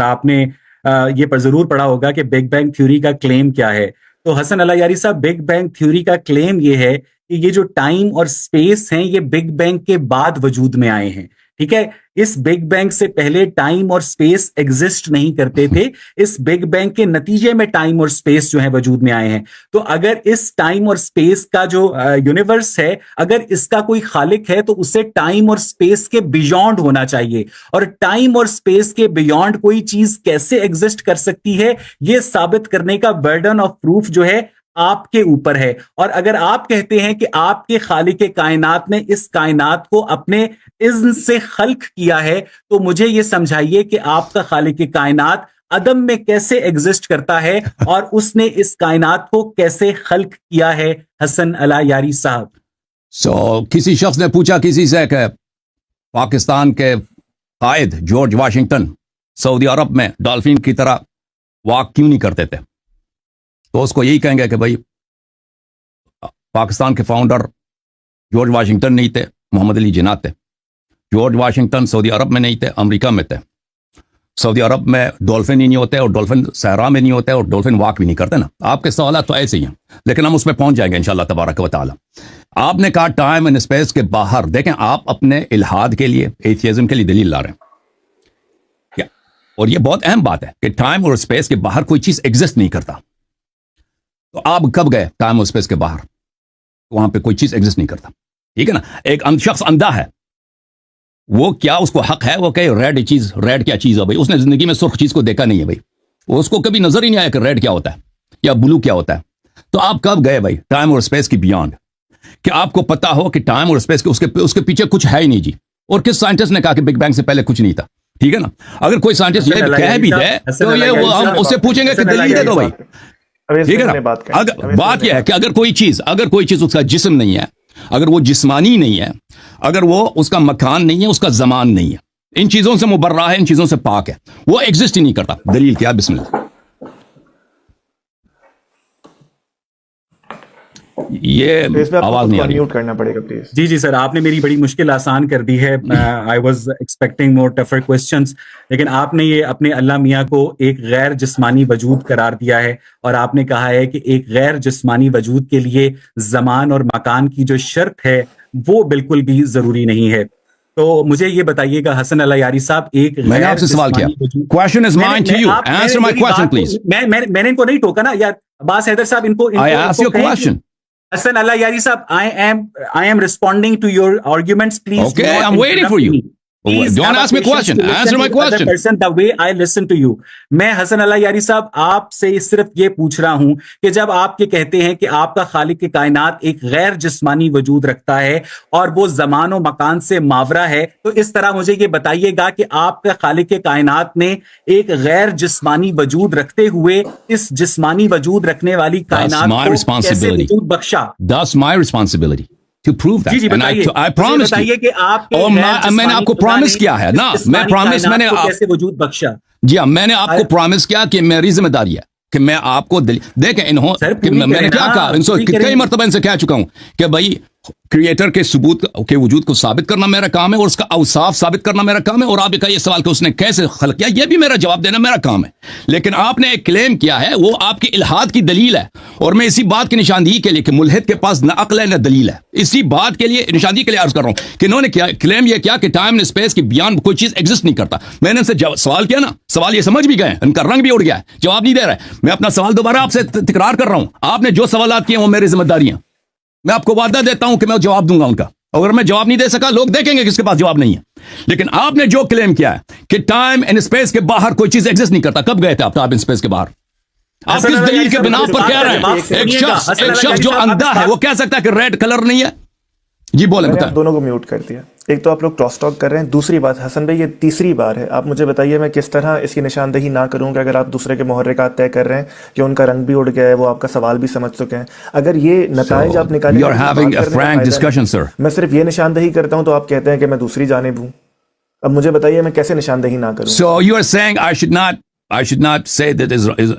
آپ نے یہ پر ضرور پڑھا ہوگا کہ بگ بینگ تھیوری کا کلیم کیا ہے. تو حسن اللہ یاری صاحب، بگ بینگ تھیوری کا کلیم یہ ہے کہ یہ جو ٹائم اور سپیس ہیں یہ بگ بینگ کے بعد وجود میں آئے ہیں. ٹھیک ہے، اس بگ بینگ سے پہلے ٹائم اور سپیس ایگزسٹ نہیں کرتے تھے. اس بگ بینگ کے نتیجے میں ٹائم اور سپیس جو ہے وجود میں آئے ہیں. تو اگر اس ٹائم اور سپیس کا جو یونیورس ہے، اگر اس کا کوئی خالق ہے تو اسے ٹائم اور سپیس کے بیونڈ ہونا چاہیے. اور ٹائم اور سپیس کے بیونڈ کوئی چیز کیسے ایگزسٹ کر سکتی ہے، یہ ثابت کرنے کا برڈن آف پروف جو ہے آپ کے اوپر ہے. اور اگر آپ کہتے ہیں کہ آپ کے خالق کائنات نے اس کائنات کو اپنے اذن سے خلق کیا ہے، تو مجھے یہ سمجھائیے کہ آپ کا خالق کائنات عدم میں کیسے ایگزسٹ کرتا ہے اور اس نے اس کائنات کو کیسے خلق کیا ہے حسن اللہ یاری صاحب. کسی شخص نے پوچھا کسی سے کہ پاکستان کے قائد جارج واشنگٹن سعودی عرب میں ڈالفین کی طرح واک کیوں نہیں کرتے تھے؟ تو اس کو یہی کہیں گے کہ بھائی پاکستان کے فاؤنڈر جارج واشنگٹن نہیں تھے، محمد علی جناح تھے. جارج واشنگٹن سعودی عرب میں نہیں تھے، امریکہ میں تھے. سعودی عرب میں ڈولفن ہی نہیں ہوتے اور ڈولفن صحرا میں نہیں ہوتے اور ڈولفن واک بھی نہیں کرتے نا. آپ کے سوالات تو ایسے ہی ہیں، لیکن ہم اس پہ پہنچ جائیں گے انشاءاللہ تبارک و تعالی. آپ نے کہا ٹائم اینڈ اسپیس کے باہر، دیکھیں آپ اپنے الحاد کے لیے، ایتھیزم کے لیے دلیل لا رہے ہیں کیا؟ اور یہ بہت اہم بات ہے کہ ٹائم اور اسپیس کے باہر کوئی چیز ایگزسٹ نہیں کرتا. تو آپ کب گئے ٹائم اور اسپیس کے باہر؟ وہاں پہ کوئی چیز ایگزسٹ نہیں کرتا. ٹھیک ہے نا. ایک شخص اندھا ہے، وہ کیا اس کو حق ہے وہ کہ ریڈ کیا چیز ہے بھائی؟ اس نے زندگی میں سرخ چیز کو دیکھا نہیں ہے بھائی، اس کو کبھی نظر ہی نہیں آیا کہ ریڈ کیا ہوتا ہے یا بلو کیا ہوتا ہے. تو آپ کب گئے بھائی ٹائم اور اسپیس کی بیانڈ، کہ آپ کو پتا ہو کہ ٹائم اور اسپیس کے اس کے پیچھے کچھ ہے ہی نہیں جی. اور کس سائنٹسٹ نے کہا کہ بگ بینگ سے پہلے کچھ نہیں تھا؟ ٹھیک ہے نا. اگر کوئی سائنٹسٹ یہ کہہ بھی دے تو یہ ہم اس سے پوچھیں گے کہ دلیل دے دو بھائی. ٹھیک ہے نا. بات یہ ہے کہ اگر کوئی چیز اس کا جسم نہیں ہے، اگر وہ جسمانی نہیں ہے، اگر وہ اس کا مکان نہیں ہے، اس کا زمان نہیں ہے، ان چیزوں سے مبرہ ہے، ان چیزوں سے پاک ہے، وہ ایگزسٹ ہی نہیں کرتا. دلیل کیا؟ بسم اللہ. یہ آواز نہیں آ رہی، میوٹ کرنا پڑے گا پلیز. جی سر، آپ نے میری بڑی مشکل آسان کر دی ہے. I was expecting more tougher questions, لیکن آپ نے یہ اپنے اللہ میاں کو ایک غیر جسمانی وجود قرار دیا ہے، اور آپ نے کہا ہے کہ ایک غیر جسمانی وجود کے لیے زمان اور مکان کی جو شرط ہے وہ بالکل بھی ضروری نہیں ہے. تو مجھے یہ بتائیے گا حسن اللہ یاری صاحب، ایک میں نے آپ سے سوال کیا. Question is mine to you. Answer my question please. میں نے ان کو نہیں ٹوکا نا یار. عباس حیدر صاحب ان کو I asked you a question. حسن اللہ یاری صاحب, I am responding to your arguments. Please. Okay, I'm waiting for you. Don't ask me a question. Answer my question. Person, the way I listen to you. میں حسن اللہ یاری صاحب آپ سے صرف یہ پوچھ رہا ہوں کہ جب آپ یہ کہتے ہیں کہ آپ کا خالق کائنات ایک غیر جسمانی وجود رکھتا ہے اور وہ زمان و مکان سے ماورا ہے, تو اس طرح مجھے یہ بتائیے گا کہ آپ کا خالق کائنات نے ایک غیر جسمانی وجود رکھتے ہوئے اس جسمانی وجود رکھنے والی کائنات کو کیسے وجود بخشا. That's my responsibility to prove that. جی بتائیے. I promise you کہ آپ میں نے آپ کو پرومس کیا ہے نا, میں نے کیسے وجود بخشا. جی ہاں, میں نے آپ کو پرومس کیا کہ میری ذمہ داری ہے کہ میں آپ کو دیکھیں میں نے کیا کہا, کئی مرتبہ ان سے کہہ چکا ہوں کہ بھائی کریٹر کے ثبوت کے وجود کو ثابت کرنا میرا کام ہے اور اس کا اوصاف ثابت کرنا میرا کام ہے, اور آپ کا یہ سوال کہ اس نے کیسے خلق کیا, یہ بھی میرا جواب دینا میرا کام ہے. لیکن آپ نے ایک کلیم کیا ہے, وہ آپ کی الحاد کی دلیل ہے, اور میں اسی بات کی نشاندہی کے لیے کہ ملحد کے پاس نہ عقل ہے نہ دلیل ہے, اسی بات کے لیے نشاندہی کے لیے عرض کر رہا ہوں کہ انہوں نے کیا کلیم یہ کیا کہ ٹائم اینڈ اسپیس کی بیان کوئی چیز ایگزسٹ نہیں کرتا. میں نے ان سے سوال کیا نا, سوال یہ سمجھ بھی گئے, ان کا رنگ بھی اڑ گیا ہے, جواب نہیں دے رہے. میں اپنا سوال دوبارہ آپ سے تکرار کر رہا ہوں, آپ نے جو سوالات کیے وہ میری ذمہ داری ہیں. میں آپ کو وعدہ دیتا ہوں کہ میں جواب دوں گا ان کا. اگر میں جواب نہیں دے سکا, لوگ دیکھیں گے کس کے پاس جواب نہیں ہے. لیکن آپ نے جو کلیم کیا ہے کہ ٹائم اینڈ اسپیس کے باہر کوئی چیز ایگزسٹ نہیں کرتا, کب گئے تھے آپ ٹائم اینڈ اسپیس کے باہر؟ آپ کس دلیل کے بنا پر کہہ رہے ہیں؟ ایک شخص جو اندھا ہے وہ کہہ سکتا ہے کہ ریڈ کلر نہیں ہے. جی بولیں, بتائیں. دونوں کو میوٹ کر دیا. ایک تو آپ لوگ کراس ٹاک کر رہے ہیں, دوسری بات حسن بھائی یہ تیسری بار ہے, آپ مجھے بتائیے میں کس طرح اس کی نشاندہی نہ کروں کہ اگر آپ دوسرے کے محرکات طے کر رہے ہیں کہ ان کا رنگ بھی اڑ گیا ہے, وہ آپ کا سوال بھی سمجھ چکے ہیں, اگر یہ نتائج آپ نکالیں میں صرف یہ نشاندہی کرتا ہوں تو آپ کہتے ہیں کہ میں دوسری جانب ہوں. اب مجھے بتائیے میں کیسے نشاندہی نہ کروں. So you are saying I should not I should not say that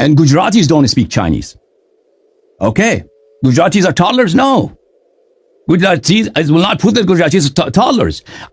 and Gujaratis don't speak Chinese. Okay, Gujaratis are toddlers? No. Gujaratis, I will not put that Gujaratis are toddlers.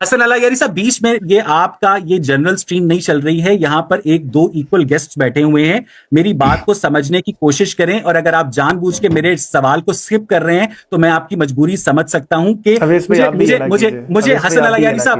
حسن اللہ یاری صاحب بیچ میں یہ آپ کا یہ general stream نہیں چل رہی ہے, یہاں پر ایک دو ایکول گیسٹ بیٹھے ہوئے ہیں, میری بات کو سمجھنے کی کوشش کریں, اور اگر آپ جان بوجھ کے میرے سوال کو سکپ کر رہے ہیں تو میں آپ کی مجبوری سمجھ سکتا ہوں کہ مجھے حسن اللہ یاری صاحب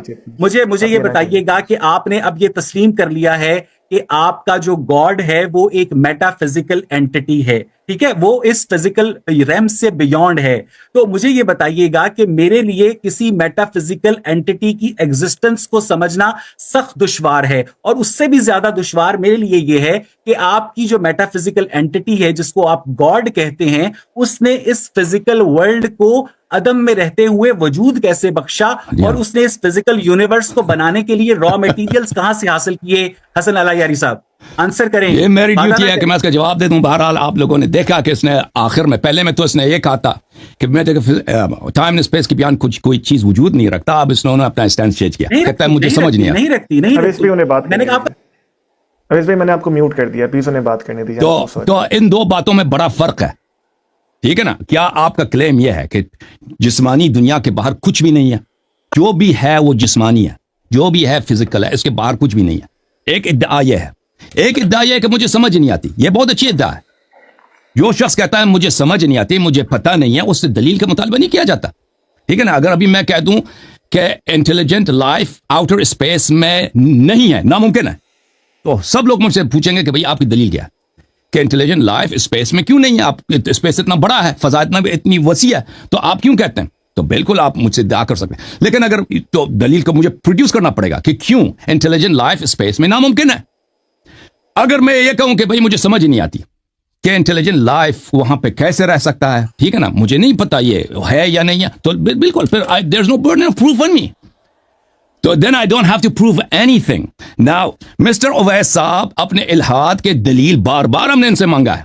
مجھے یہ بتائیے گا کہ آپ نے اب یہ تسلیم کر لیا ہے کہ آپ کا جو گاڈ ہے وہ ایک میٹا فزیکل اینٹی ہے, ٹھیک ہے, وہ اس فزیکل ریم سے بیونڈ ہے. تو مجھے یہ بتائیے گا کہ میرے لیے کسی میٹا فزیکل اینٹی کی ایگزسٹنس کو سمجھنا سخت دشوار ہے, اور اس سے بھی زیادہ دشوار میرے لیے یہ ہے کہ آپ کی جو میٹا فزیکل اینٹی ہے جس کو آپ گاڈ کہتے ہیں, اس نے اس فزیکل ورلڈ کو عدم میں رہتے ہوئے وجود کیسے بخشا, اور اس نے اس فزیکل یونیورس کو بنانے کے لیے را میٹیریلز کہاں سے حاصل کیے؟ حسن اللہ یاری صاحب آنسر کریں. یہ میری ڈیوٹی ہے کہ میں اس کا جواب دے دوں. بہرحال آپ لوگوں نے دیکھا کہ اس نے آخر میں, پہلے میں تو اس نے یہ کہا تھا کہ میں ٹائم اینڈ اسپیس کے بیان کچھ کوئی چیز وجود نہیں رکھتا, اب اس نے اپنا اسٹینڈ چینج کیا, کہتا ہے مجھے سمجھ نہیں نہیں رکھتی. میں نے آپ کو میوٹ کر دیا, پلیز انہیں بات کرنے دیجیے. تو ان دو باتوں میں بڑا فرق ہے, ٹھیک ہے نا. کیا آپ کا کلیم یہ ہے کہ جسمانی دنیا کے باہر کچھ بھی نہیں ہے؟ جو بھی ہے وہ جسمانی ہے, جو بھی ہے فزیکل ہے, اس کے باہر کچھ بھی نہیں ہے. ایک ادعا یہ ہے, ایک ادعا یہ ہے کہ مجھے سمجھ نہیں آتی. یہ بہت اچھی ادعا ہے. جو شخص کہتا ہے مجھے سمجھ نہیں آتی, مجھے پتہ نہیں ہے, اس سے دلیل کا مطالبہ نہیں کیا جاتا, ٹھیک ہے نا. اگر ابھی میں کہہ دوں کہ انٹیلیجنٹ لائف آؤٹر اسپیس میں نہیں ہے, ناممکن ہے, تو سب لوگ مجھ سے پوچھیں گے کہ بھئی آپ کی دلیل کیا ہے کہ انٹیلیجنٹ لائف اسپیس میں کیوں نہیں ہے؟ آپ اسپیس اتنا بڑا ہے, فضا اتنی وسیع ہے, تو آپ کیوں کہتے ہیں؟ تو بالکل آپ مجھ سے ادعا کر سکتے ہیں, لیکن اگر تو دلیل کو مجھے پروڈیوس کرنا پڑے گا کہ کیوں انٹیلیجنٹ لائف اسپیس میں ناممکن ہے. اگر میں یہ کہوں کہ بھئی مجھے سمجھ نہیں آتی کہ انٹیلیجنٹ لائف وہاں پہ کیسے رہ سکتا ہے, ٹھیک ہے نا, مجھے نہیں پتا یہ ہے یا نہیں ہے, تو بالکل پھر there is no burden of proof on me. تو then I don't have to prove anything. Now, Mr. Owais صاحب اپنے الہاد کے دلیل بار بار ہم نے ان سے مانگا ہے.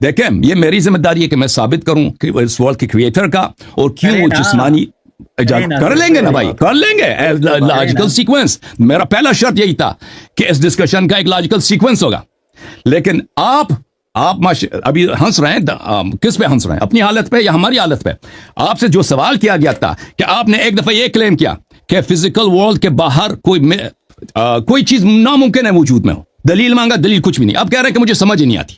دیکھیں, یہ میری ذمہ داری ہے کہ میں ثابت کروں کہ اس ورلڈ کے کریٹر کا, اور کیوں وہ جسمانی کر لیں گے نا بھائی, کر لیں گے لاجیکل سیکوینس. میرا پہلا شرط یہی تھا کہ اس ڈسکشن کا ایک لاجیکل سیکوینس ہوگا. لیکن آپ ابھی ہنس رہے ہیں, کس پہ ہنس رہے ہیں, اپنی حالت پہ یا ہماری حالت پہ؟ آپ سے جو سوال کیا گیا تھا کہ آپ نے ایک دفعہ یہ کلیم کیا کہ فزیکل ورلڈ کے باہر کوئی چیز ناممکن ہے وجود میں ہو, دلیل مانگا, دلیل کچھ بھی نہیں. اب کہہ رہے ہیں کہ مجھے سمجھ ہی نہیں آتی.